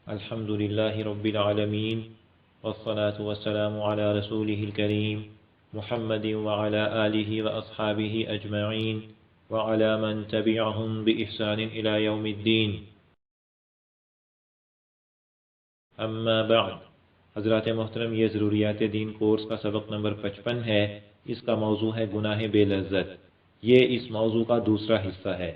الحمد لله رب العالمين والصلاة والسلام على رسوله الكريم محمد وعلى آله وأصحابه أجمعين وعلى من تبعهم بإحسان إلى يوم الدين اما بعد حضرات محترم، یہ ضروریات دین کورس کا سبق نمبر 55 ہے۔ اس کا موضوع ہے گناہ بے لذت۔ یہ اس موضوع کا دوسرا حصہ ہے۔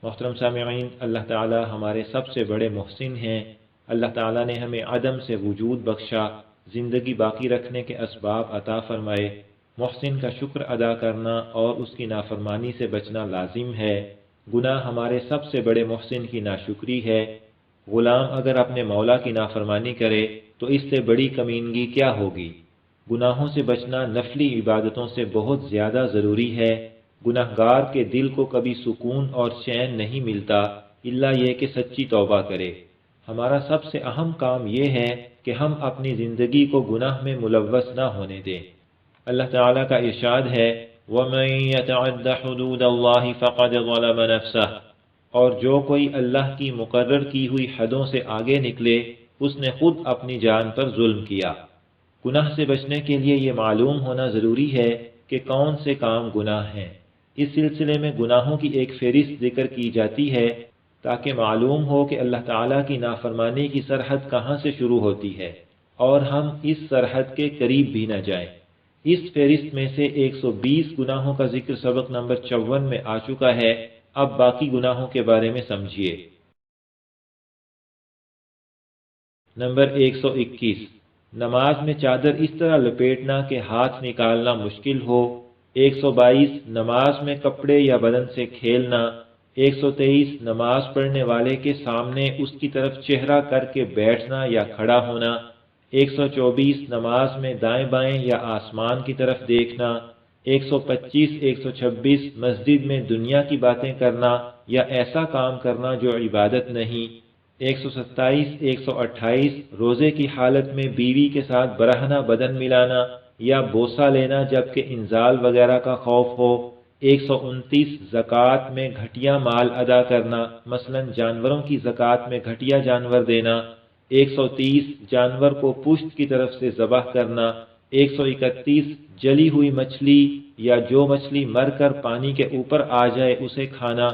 محترم سامعین، اللہ تعالی ہمارے سب سے بڑے محسن ہیں۔ اللہ تعالی نے ہمیں عدم سے وجود بخشا، زندگی باقی رکھنے کے اسباب عطا فرمائے۔ محسن کا شکر ادا کرنا اور اس کی نافرمانی سے بچنا لازم ہے۔ گناہ ہمارے سب سے بڑے محسن کی ناشکری ہے۔ غلام اگر اپنے مولا کی نافرمانی کرے تو اس سے بڑی کمینگی کیا ہوگی؟ گناہوں سے بچنا نفلی عبادتوں سے بہت زیادہ ضروری ہے۔ گناہگار کے دل کو کبھی سکون اور چین نہیں ملتا الا یہ کہ سچی توبہ کرے۔ ہمارا سب سے اہم کام یہ ہے کہ ہم اپنی زندگی کو گناہ میں ملوث نہ ہونے دیں۔ اللہ تعالیٰ کا ارشاد ہے وَمَن يَتَعَدَّ حُدُودَ اللَّهِ فَقَدْ ظَلَمَ نَفْسَهُ، اور جو کوئی اللہ کی مقرر کی ہوئی حدوں سے آگے نکلے اس نے خود اپنی جان پر ظلم کیا۔ گناہ سے بچنے کے لیے یہ معلوم ہونا ضروری ہے کہ کون سے کام گناہ ہیں۔ اس سلسلے میں گناہوں کی ایک فہرست ذکر کی جاتی ہے تاکہ معلوم ہو کہ اللہ تعالیٰ کی نافرمانی کی سرحد کہاں سے شروع ہوتی ہے اور ہم اس سرحد کے قریب بھی نہ جائیں۔ اس فہرست میں سے 120 گناہوں کا ذکر سبق نمبر 54 میں آ چکا ہے۔ اب باقی گناہوں کے بارے میں سمجھیے۔ نمبر 121، نماز میں چادر اس طرح لپیٹنا کہ ہاتھ نکالنا مشکل ہو۔ 122، نماز میں کپڑے یا بدن سے کھیلنا۔ 123، نماز پڑھنے والے کے سامنے اس کی طرف چہرہ کر کے بیٹھنا یا کھڑا ہونا۔ 124، نماز میں دائیں بائیں یا آسمان کی طرف دیکھنا۔ 125، 126، مسجد میں دنیا کی باتیں کرنا یا ایسا کام کرنا جو عبادت نہیں۔ 127، 128، روزے کی حالت میں بیوی کے ساتھ برہنہ بدن ملانا یا بوسہ لینا جبکہ انزال وغیرہ کا خوف ہو۔ 129، زکوٰۃ میں گھٹیا مال ادا کرنا، مثلا جانوروں کی زکوٰۃ میں گھٹیا جانور دینا۔ 130، جانور کو پشت کی طرف سے ذبح کرنا۔ 131، جلی ہوئی مچھلی یا جو مچھلی مر کر پانی کے اوپر آ جائے اسے کھانا۔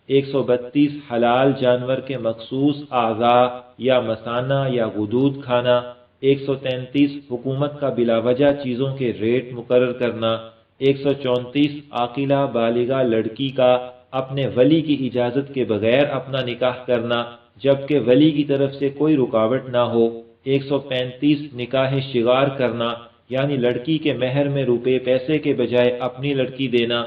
132، حلال جانور کے مخصوص اعضاء یا مثانہ یا غدود کھانا۔ 133، حکومت کا بلا وجہ چیزوں کے ریٹ مقرر کرنا۔ 134، عاقلہ بالغہ لڑکی کا اپنے ولی کی اجازت کے بغیر اپنا نکاح کرنا جبکہ ولی کی طرف سے کوئی رکاوٹ نہ ہو۔ 135، نکاح شغار کرنا یعنی لڑکی کے مہر میں روپے پیسے کے بجائے اپنی لڑکی دینا۔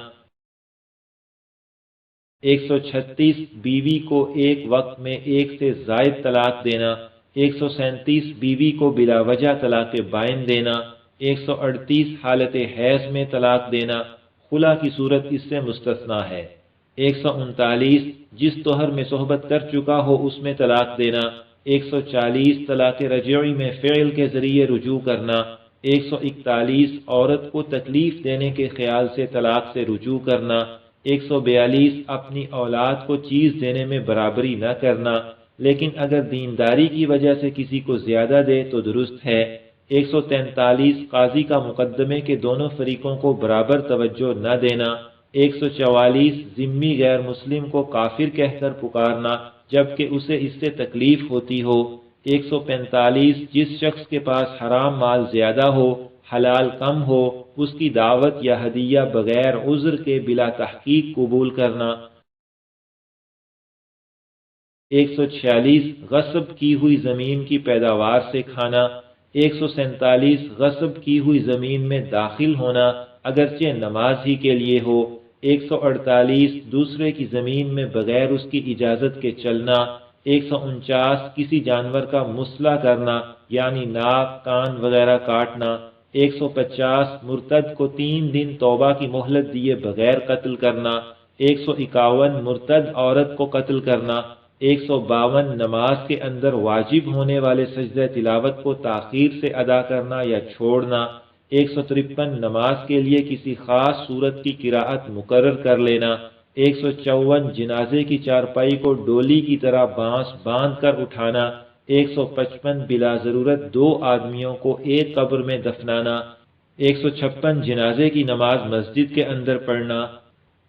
136، بیوی کو ایک وقت میں ایک سے زائد طلاق دینا۔ 137، بیوی کو بلا وجہ طلاق بائن دینا۔ 138، حالت حیض میں طلاق دینا، خلا کی صورت اس سے مستثنیٰ ہے۔ 139، جس طہر میں صحبت کر چکا ہو اس میں طلاق دینا۔ 140، طلاق رجعی میں فعل کے ذریعے رجوع کرنا۔ 141، عورت کو تکلیف دینے کے خیال سے طلاق سے رجوع کرنا۔ 142، اپنی اولاد کو چیز دینے میں برابری نہ کرنا لیکن اگر دینداری کی وجہ سے کسی کو زیادہ دے تو درست ہے۔ 143، قاضی کا مقدمے کے دونوں فریقوں کو برابر توجہ نہ دینا۔ 144، ذمی غیر مسلم کو کافر کہہ کر پکارنا جبکہ اسے اس سے تکلیف ہوتی ہو۔ 145، جس شخص کے پاس حرام مال زیادہ ہو حلال کم ہو اس کی دعوت یا ہدیہ بغیر عذر کے بلا تحقیق قبول کرنا۔ 146، غصب کی ہوئی زمین کی پیداوار سے کھانا۔ 147، غصب کی ہوئی زمین میں داخل ہونا اگرچہ نماز ہی کے لیے ہو۔ 148، دوسرے کی زمین میں بغیر اس کی اجازت کے چلنا۔ 149، کسی جانور کا مسئلہ کرنا یعنی ناک کان وغیرہ کاٹنا۔ 150، مرتد کو 3 دن توبہ کی مہلت دیے بغیر قتل کرنا۔ 151، مرتد عورت کو قتل کرنا۔ 152، نماز کے اندر واجب ہونے والے سجدہ تلاوت کو تاخیر سے ادا کرنا یا چھوڑنا۔ 153، نماز کے لیے کسی خاص سورت کی قراءت مقرر کر لینا۔ 154 جنازے کی چارپائی کو ڈولی کی طرح بانس باندھ کر اٹھانا، 155 بلا ضرورت 2 آدمیوں کو ایک قبر میں دفنانا، 156 جنازے کی نماز مسجد کے اندر پڑھنا،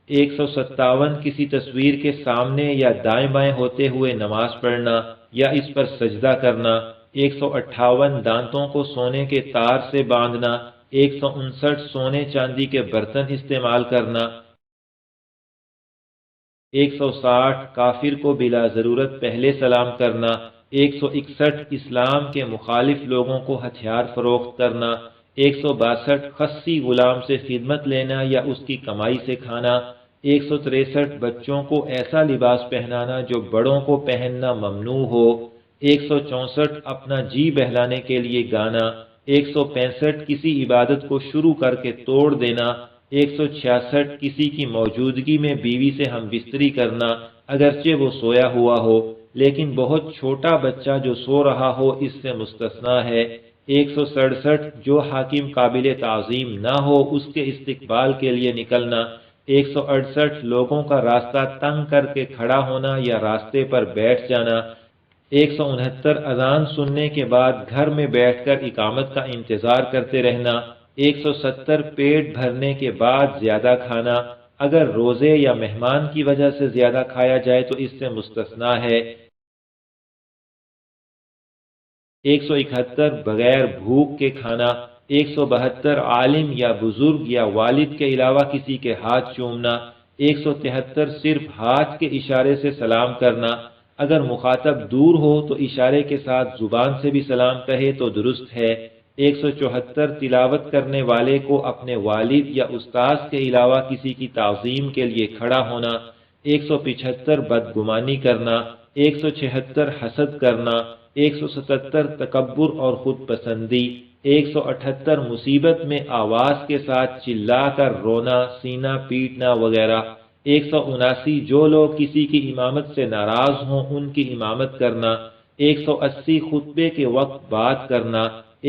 157 کسی تصویر کے سامنے یا دائیں بائیں ہوتے ہوئے نماز پڑھنا یا اس پر سجدہ کرنا، 158 دانتوں کو سونے کے تار سے باندھنا، 159 سونے چاندی کے برتن استعمال کرنا، 160 کافر کو بلا ضرورت پہلے سلام کرنا، 161 اسلام کے مخالف لوگوں کو ہتھیار فروخت کرنا، 162 خصی غلام سے خدمت لینا یا اس کی کمائی سے کھانا، 163 بچوں کو ایسا لباس پہنانا جو بڑوں کو پہننا ممنوع ہو، 164 اپنا جی بہلانے کے لیے گانا، 165 کسی عبادت کو شروع کر کے توڑ دینا، 166 کسی کی موجودگی میں بیوی سے ہم بستری کرنا اگرچہ وہ سویا ہوا ہو، لیکن بہت چھوٹا بچہ جو سو رہا ہو اس سے مستثنا ہے، 167 جو حاکم قابل تعظیم نہ ہو اس کے استقبال کے لیے نکلنا، 168 لوگوں کا راستہ تنگ کر کے کھڑا ہونا یا راستے پر بیٹھ جانا، 169 اذان سننے کے بعد گھر میں بیٹھ کر اقامت کا انتظار کرتے رہنا، 170 پیٹ بھرنے کے بعد زیادہ کھانا، اگر روزے یا مہمان کی وجہ سے زیادہ کھایا جائے تو اس سے مستثنا ہے، 171 بغیر بھوک کے کھانا، 172 عالم یا بزرگ یا والد کے علاوہ کسی کے ہاتھ چومنا، 173 صرف ہاتھ کے اشارے سے سلام کرنا، اگر مخاطب دور ہو تو اشارے کے ساتھ زبان سے بھی سلام کہے تو درست ہے، 174 تلاوت کرنے والے کو اپنے والد یا استاذ کے علاوہ کسی کی تعظیم کے لیے کھڑا ہونا، 175 بدگمانی کرنا، 176 حسد کرنا، 177 تکبر اور خود پسندی، 178 مصیبت میں آواز کے ساتھ چلا کر رونا، سینہ پیٹنا وغیرہ، 179 جو لوگ کسی کی امامت سے ناراض ہوں ان کی امامت کرنا، 180 خطبے کے وقت بات کرنا،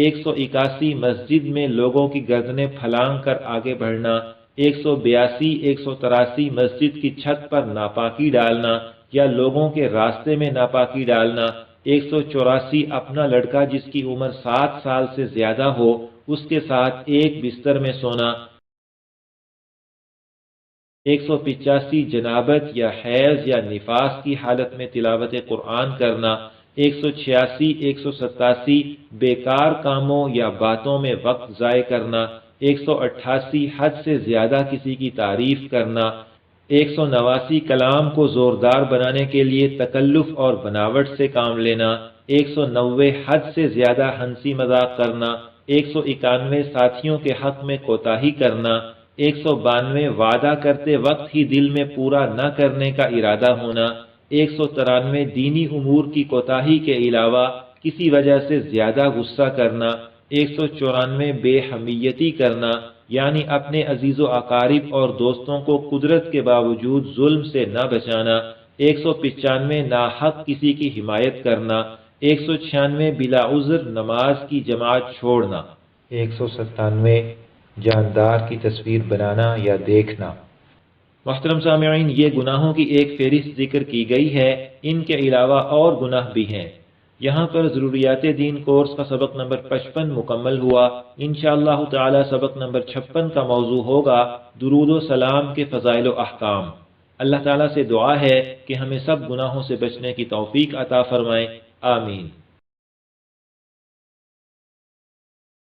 181 مسجد میں لوگوں کی گردنیں پھلانگ کر آگے بڑھنا، 182 183 مسجد کی چھت پر ناپاکی ڈالنا یا لوگوں کے راستے میں ناپاکی ڈالنا، 184 اپنا لڑکا جس کی عمر 7 سال سے زیادہ ہو اس کے ساتھ ایک بستر میں سونا، 185 جنابت یا حیض یا نفاس کی حالت میں تلاوت قرآن کرنا، 186 187 بیکار کاموں یا باتوں میں وقت ضائع کرنا، 188 حد سے زیادہ کسی کی تعریف کرنا، 189 کلام کو زوردار بنانے کے لیے تکلف اور بناوٹ سے کام لینا، 190 حد سے زیادہ ہنسی مذاق کرنا، 191 ساتھیوں کے حق میں کوتاہی کرنا، 192 وعدہ کرتے وقت ہی دل میں پورا نہ کرنے کا ارادہ ہونا، 193 دینی امور کی کوتاہی کے علاوہ کسی وجہ سے زیادہ غصہ کرنا، 194 بے حمیتی کرنا یعنی اپنے عزیز و اقارب اور دوستوں کو قدرت کے باوجود ظلم سے نہ بچانا، 195 ناحق کسی کی حمایت کرنا، 196 بلا عذر نماز کی جماعت چھوڑنا، 197 جاندار کی تصویر بنانا یا دیکھنا۔ محترم سامعین، یہ گناہوں کی ایک فہرست ذکر کی گئی ہے، ان کے علاوہ اور گناہ بھی ہیں۔ یہاں پر ضروریات دین کورس کا سبق نمبر 55 مکمل ہوا۔ انشاءاللہ تعالی سبق نمبر 56 کا موضوع ہوگا درود و سلام کے فضائل و احکام۔ اللہ تعالیٰ سے دعا ہے کہ ہمیں سب گناہوں سے بچنے کی توفیق عطا فرمائے، آمین۔